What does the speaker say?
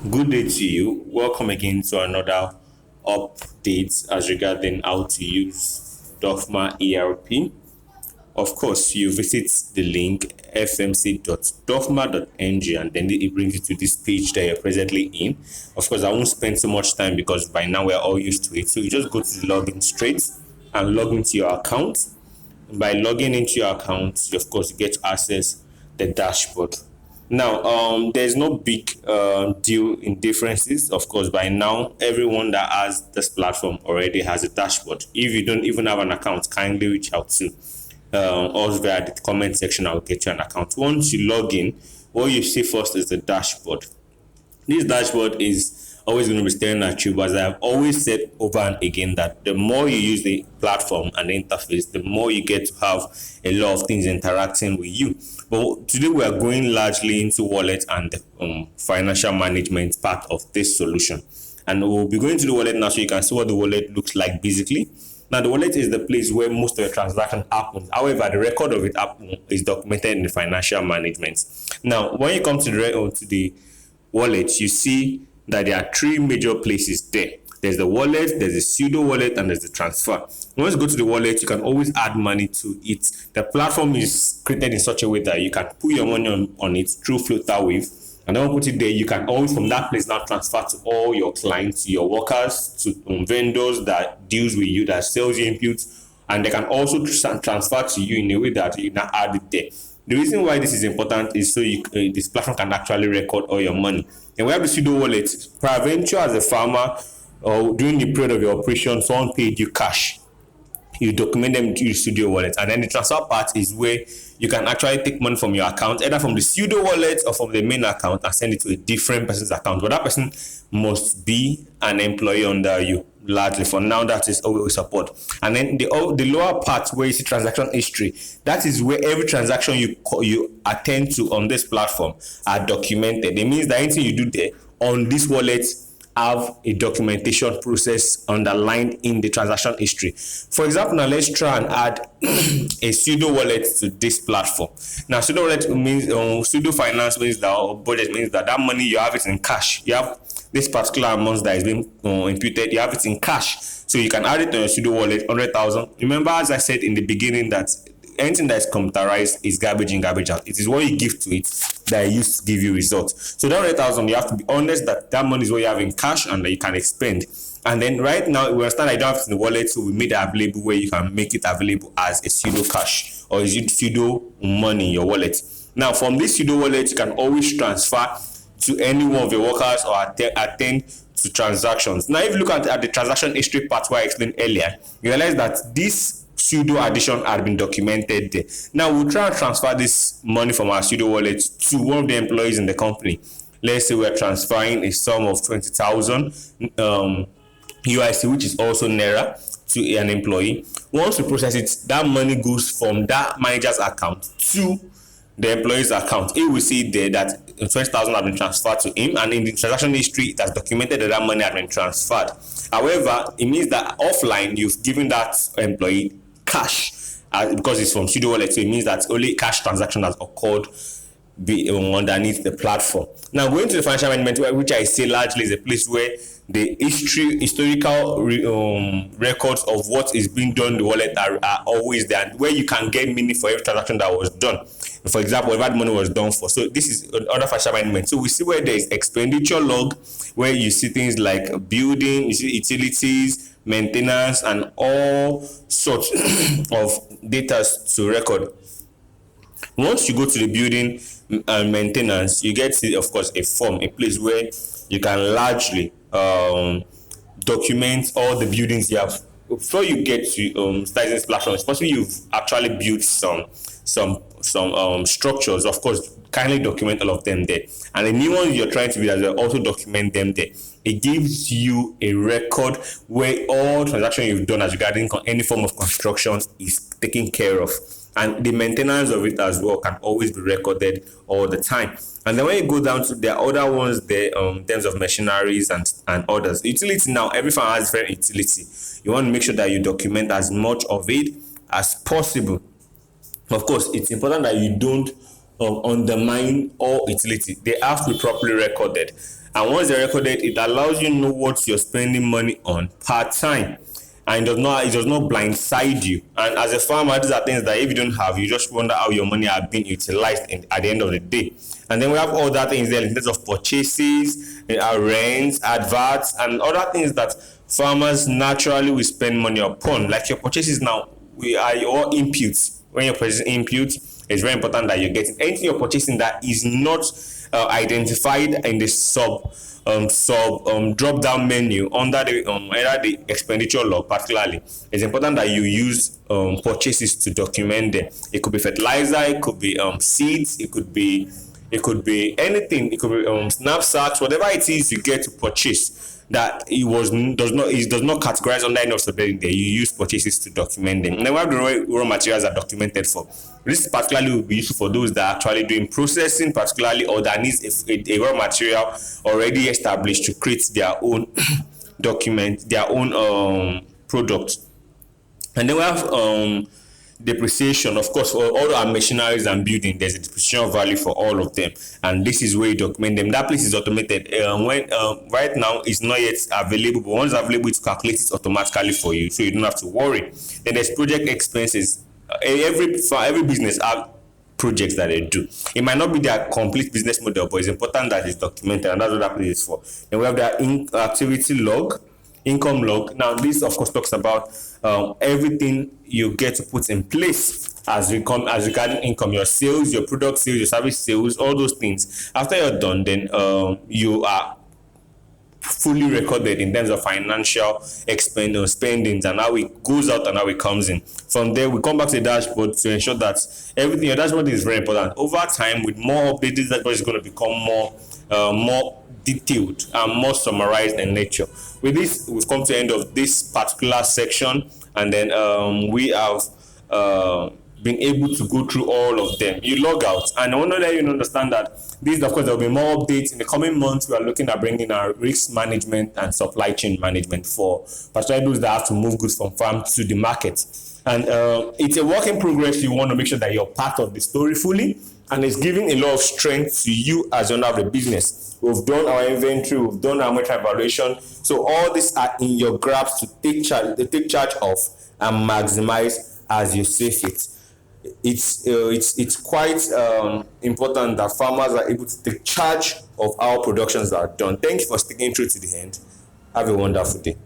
Good day to you. Welcome again to another update as regarding how to use DUFMA ERP. Of course, you visit the link fmc.dofma.ng and then it brings you to this page that you're presently in. Of course, I won't spend so much time because by now we're all used to it. So you just go to the login straight and log into your account. By logging into your account, of course, you get to access the dashboard. Now, there's no big deal in differences. Of course, by now, everyone that has this platform already has a dashboard. If you don't even have an account, kindly reach out to us via the comment section. I'll get you an account. Once you log in, what you see first is the dashboard. This dashboard is always going to be staring at you, but as I've always said over and again, that the more you use the platform and the interface, the more you get to have a lot of things interacting with you. But today we are going largely into wallet and the financial management part of this solution. And we'll be going to the wallet now so you can see what the wallet looks like basically. Now, the wallet is the place where most of the transaction happens. However, the record of it is documented in the financial management. Now, when you come to the wallet, you see that there are three major places there. There's the wallet, there's the pseudo wallet, and there's the transfer. Once you go to the wallet, you can always add money to it. The platform is created in such a way that you can put your money on it through floater wave. And then put it there, you can always from that place now transfer to all your clients, your workers, to vendors that deals with you, that sells your inputs, and they can also transfer to you in a way that you now add it there. The reason why this is important is so this platform can actually record all your money. And we have the pseudo wallet. Peradventure, as a farmer, or during the period of your operation, someone paid you cash. You document them to your pseudo wallet, and then the transfer part is where you can actually take money from your account, either from the pseudo wallet or from the main account, and send it to a different person's account. But that person must be an employee under you. Largely for now, that is all we support. And then the lower part where you see transaction history, that is where every transaction you attend to on this platform are documented. It means that anything you do there on this wallet have a documentation process underlined in the transaction history. For example, now let's try and add a pseudo wallet to this platform. Now, pseudo wallet means pseudo finance means that, or budget means that money you have it in cash. You have this particular amount that is being imputed, you have it in cash. So you can add it to your pseudo wallet, 100,000. Remember, as I said in the beginning, that anything that is computerized is garbage in, garbage out. It is what you give to it that used to give you results. So that 100,000, you have to be honest that money is what you have in cash and that you can expend. And then right now, we understand I don't have it in the wallet, so we made it available where you can make it available as a pseudo cash or is it pseudo money in your wallet. Now, from this pseudo wallet, you can always transfer to any one of your workers or attend to transactions. Now, if you look at the transaction history part where I explained earlier, you realize that this pseudo addition had been documented there. Now we'll try and transfer this money from our pseudo wallet to one of the employees in the company. Let's say we're transferring a sum of 20,000 UIC, which is also Naira, to an employee. Once we process it, that money goes from that manager's account to the employee's account. He will see there that 20,000 have been transferred to him, and in the transaction history, it has documented that money has been transferred. However, it means that offline, you've given that employee cash because it's from pseudo wallet, so it means that only cash transaction has occurred underneath the platform. Now, going to the financial management, which I say largely is a place where the historical records of what is being done in the wallet are always there, and where you can get meaning for every transaction that was done. For example, whatever the money was done for. So this is other financial management. So we see where there is expenditure log, where you see things like building, you see utilities, maintenance, and all sorts of data to record. Once you go to the building and maintenance, you get, of course, a form, a place where you can largely document all the buildings you have. Before you get to starting this platform, it's possible you've actually built some structures. Of course, kindly document all of them there. And the new ones you're trying to build, also document them there. It gives you a record where all transactions you've done as regarding any form of construction is taken care of. And the maintenance of it as well can always be recorded all the time. And then when you go down to the other ones there, in terms of machineries and others, utility now, every farm has different utility. You want to make sure that you document as much of it as possible. Of course, it's important that you don't undermine all utility. They have to be properly recorded. And once they record it, it allows you to know what you're spending money on per time, and it does not blindside you. And as a farmer, these are things that if you don't have, you just wonder how your money are being utilized at the end of the day. And then we have all that things there in terms of purchases, rents, adverts, and other things that farmers naturally will spend money upon. Like your purchases now, we are your inputs. When you're purchasing inputs, it's very important that you're getting anything you're purchasing that is not identified in the sub drop down menu under the expenditure log. Particularly, it's important that you use purchases to document them. It could be fertilizer, it could be seeds, it could be anything, it could be knapsacks, whatever it is you get to purchase that it does not categorize under any of the there. You use purchases to document them. And then we have the raw materials are documented for. This particularly will be useful for those that are actually doing processing, particularly, or that needs a raw material already established to create their own document, their own product. And then we have depreciation. Of course, for all our machineries and building, there's a depreciation value for all of them, and this is where you document them. That place is automated. When right now it's not yet available, but once available, it calculates it automatically for you, so you don't have to worry. Then there's project expenses. Every business have projects that they do. It might not be their complete business model, but it's important that it's documented, and that's what that place is for. Then we have their activity log, income log. Now, this of course talks about everything you get to put in place as regarding income, your sales, your product sales, your service sales, all those things. After you're done, then you are fully recorded in terms of financial spendings and how it goes out and how it comes in. From there, we come back to the dashboard to ensure that everything. Your dashboard is very important. Over time, with more updates, this dashboard is going to become more detailed and more summarized in nature. With this, we've come to the end of this particular section, and then we have been able to go through all of them. You log out, and I want to let you understand that this, of course, there will be more updates in the coming months. We are looking at bringing our risk management and supply chain management for particularly those that have to move goods from farm to the market. And it's a work in progress. You want to make sure that you're part of the story fully, and it's giving a lot of strength to you as owner of the business. We've done our inventory, we've done our monetary evaluation. So all these are in your grasp to take charge of and maximize as you see fit. It's quite important that farmers are able to take charge of our productions that are done. Thank you for sticking through to the end. Have a wonderful day.